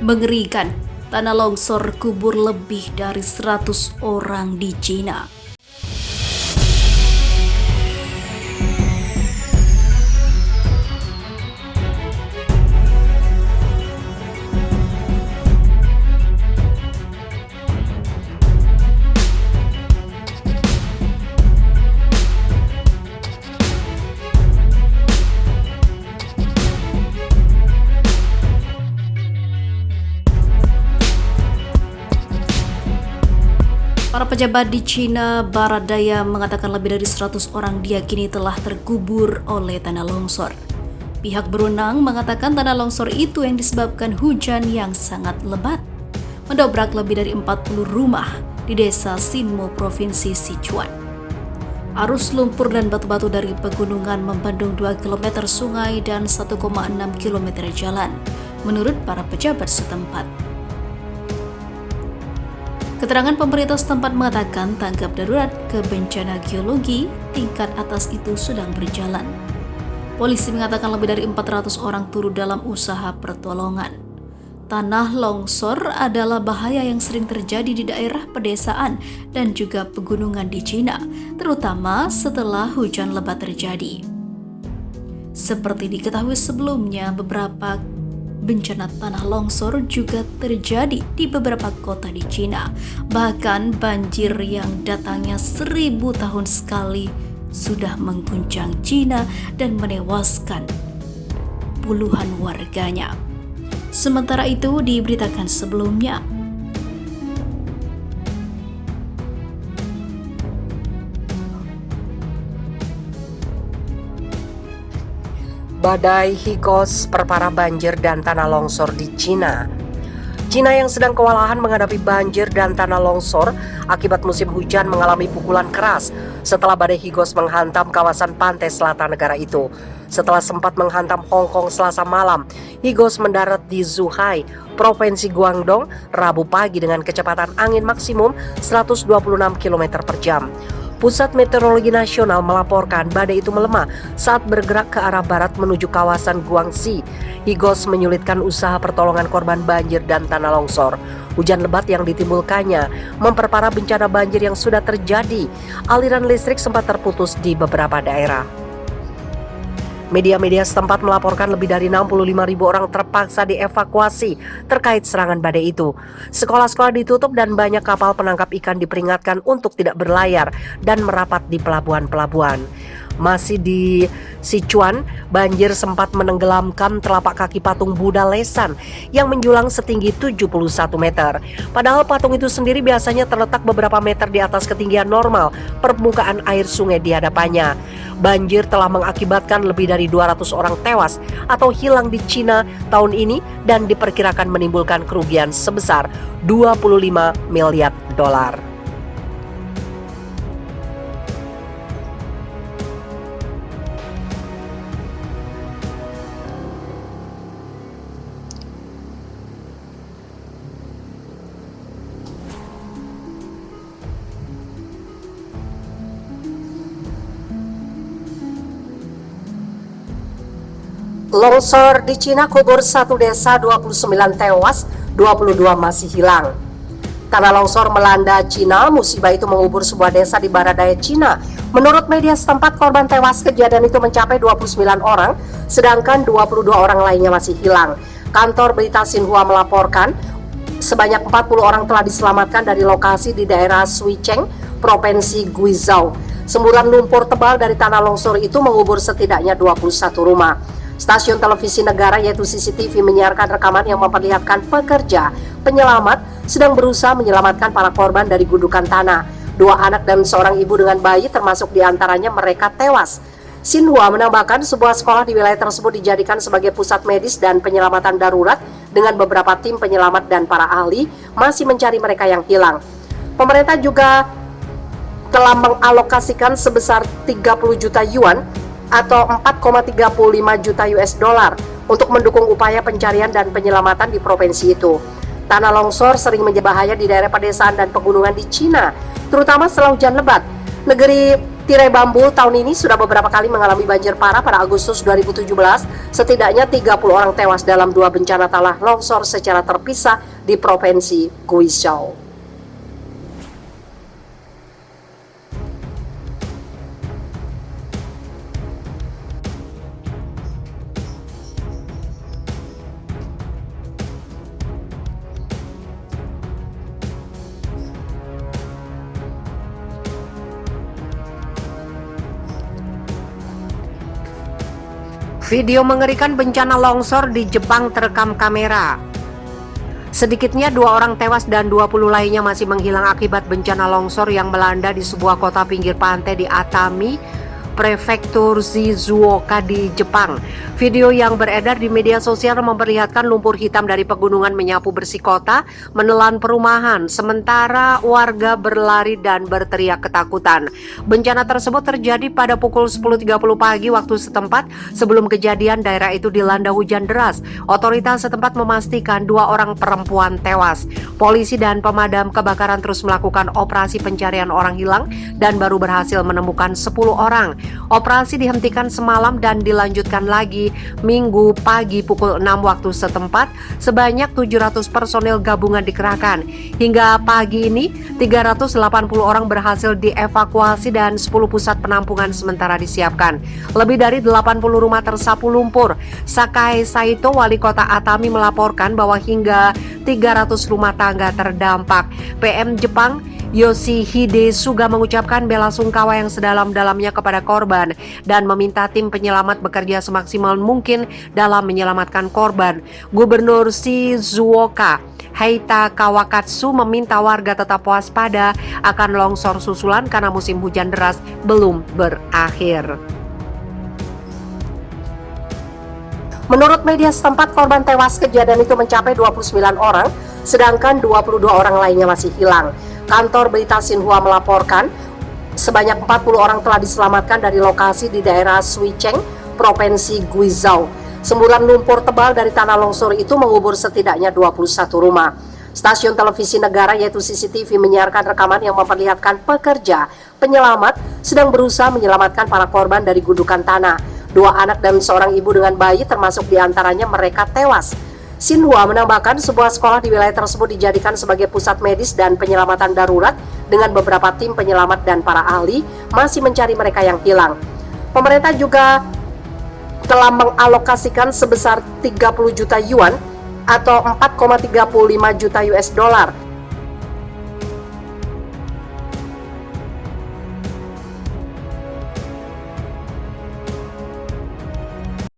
Mengerikan, tanah longsor kubur lebih dari 100 orang di Cina. Para pejabat di Cina Barat Daya mengatakan lebih dari 100 orang diyakini telah terkubur oleh tanah longsor. Pihak berwenang mengatakan tanah longsor itu yang disebabkan hujan yang sangat lebat, mendobrak lebih dari 40 rumah di desa Sinmo, Provinsi Sichuan. Arus lumpur dan batu-batu dari pegunungan membendung 2 km sungai dan 1,6 km jalan, menurut para pejabat setempat. Keterangan pemerintah setempat mengatakan tanggap darurat ke bencana geologi tingkat atas itu sedang berjalan. Polisi mengatakan lebih dari 400 orang turut dalam usaha pertolongan. Tanah longsor adalah bahaya yang sering terjadi di daerah pedesaan dan juga pegunungan di Cina, terutama setelah hujan lebat terjadi. Seperti diketahui sebelumnya, beberapa bencana tanah longsor juga terjadi di beberapa kota di Cina. Bahkan banjir yang datangnya 1000 tahun sekali sudah mengguncang Cina dan menewaskan puluhan warganya. Sementara itu diberitakan sebelumnya, badai Higos perparah banjir dan tanah longsor di Cina. Cina yang sedang kewalahan menghadapi banjir dan tanah longsor akibat musim hujan mengalami pukulan keras setelah badai Higos menghantam kawasan pantai selatan negara itu. Setelah sempat menghantam Hong Kong Selasa malam, Higos mendarat di Zhuhai, Provinsi Guangdong, Rabu pagi dengan kecepatan angin maksimum 126 km per jam. Pusat Meteorologi Nasional melaporkan badai itu melemah saat bergerak ke arah barat menuju kawasan Guangxi. Higos menyulitkan usaha pertolongan korban banjir dan tanah longsor. Hujan lebat yang ditimbulkannya memperparah bencana banjir yang sudah terjadi. Aliran listrik sempat terputus di beberapa daerah. Media-media setempat melaporkan lebih dari 65.000 orang terpaksa dievakuasi terkait serangan badai itu. Sekolah-sekolah ditutup dan banyak kapal penangkap ikan diperingatkan untuk tidak berlayar dan merapat di pelabuhan-pelabuhan. Masih di Sichuan, banjir sempat menenggelamkan telapak kaki patung Buddha Lesan yang menjulang setinggi 71 meter. Padahal patung itu sendiri biasanya terletak beberapa meter di atas ketinggian normal permukaan air sungai di hadapannya. Banjir telah mengakibatkan lebih dari 200 orang tewas atau hilang di Cina tahun ini dan diperkirakan menimbulkan kerugian sebesar 25 miliar dolar. Longsor di Cina kubur satu desa, 29 tewas, 22 masih hilang. Tanah longsor melanda Cina, musibah itu mengubur sebuah desa di barat daya Cina. Menurut media setempat, korban tewas kejadian itu mencapai 29 orang, sedangkan 22 orang lainnya masih hilang. Kantor berita Xinhua melaporkan, sebanyak 40 orang telah diselamatkan dari lokasi di daerah Suicheng, Provinsi Guizhou. Semburan lumpur tebal dari tanah longsor itu mengubur setidaknya 21 rumah. Stasiun televisi negara yaitu CCTV menyiarkan rekaman yang memperlihatkan pekerja penyelamat sedang berusaha menyelamatkan para korban dari gundukan tanah. 2 anak dan seorang ibu dengan bayi termasuk diantaranya mereka tewas. Xinhua menambahkan sebuah sekolah di wilayah tersebut dijadikan sebagai pusat medis dan penyelamatan darurat dengan beberapa tim penyelamat dan para ahli masih mencari mereka yang hilang. Pemerintah juga telah mengalokasikan sebesar 30 juta yuan atau 4,35 juta US dollar untuk mendukung upaya pencarian dan penyelamatan di provinsi itu. Tanah longsor sering menjadi bahaya di daerah pedesaan dan pegunungan di Cina, terutama setelah hujan lebat. Negeri Tirai Bambu tahun ini sudah beberapa kali mengalami banjir parah. Pada Agustus 2017, setidaknya 30 orang tewas dalam 2 bencana tanah longsor secara terpisah di Provinsi Guizhou. Video mengerikan bencana longsor di Jepang terekam kamera. Sedikitnya 2 orang tewas dan 20 lainnya masih menghilang akibat bencana longsor yang melanda di sebuah kota pinggir pantai di Atami, Prefektur Shizuoka di Jepang. Video yang beredar di media sosial memperlihatkan lumpur hitam dari pegunungan menyapu bersih kota, menelan perumahan, sementara warga berlari dan berteriak ketakutan. Bencana tersebut terjadi pada pukul 10.30 pagi waktu setempat. Sebelum kejadian, daerah itu dilanda hujan deras. Otoritas setempat memastikan 2 orang perempuan tewas. Polisi dan pemadam kebakaran terus melakukan operasi pencarian orang hilang dan baru berhasil menemukan 10 orang. Operasi dihentikan semalam dan dilanjutkan lagi Minggu pagi pukul 6 waktu setempat. Sebanyak 700 personil gabungan dikerahkan. Hingga pagi ini 380 orang berhasil dievakuasi dan 10 pusat penampungan sementara disiapkan. Lebih dari 80 rumah tersapu lumpur. Sakai Saito, wali kota Atami, melaporkan bahwa hingga 300 rumah tangga terdampak. PM Jepang Yoshihide Suga mengucapkan bela sungkawa yang sedalam-dalamnya kepada korban dan meminta tim penyelamat bekerja semaksimal mungkin dalam menyelamatkan korban. Gubernur Shizuoka Heita Kawakatsu meminta warga tetap waspada akan longsor susulan karena musim hujan deras belum berakhir. Menurut media setempat, korban tewas kejadian itu mencapai 29 orang, sedangkan 22 orang lainnya masih hilang. Kantor berita Xinhua melaporkan sebanyak 40 orang telah diselamatkan dari lokasi di daerah Suicheng, Provinsi Guizhou. Semburan lumpur tebal dari tanah longsor itu mengubur setidaknya 21 rumah. Stasiun televisi negara yaitu CCTV menyiarkan rekaman yang memperlihatkan pekerja penyelamat sedang berusaha menyelamatkan para korban dari gundukan tanah. 2 anak dan seorang ibu dengan bayi termasuk diantaranya mereka tewas. Xinhua menambahkan sebuah sekolah di wilayah tersebut dijadikan sebagai pusat medis dan penyelamatan darurat dengan beberapa tim penyelamat dan para ahli masih mencari mereka yang hilang. Pemerintah juga telah mengalokasikan sebesar 30 juta yuan atau 4,35 juta US dollar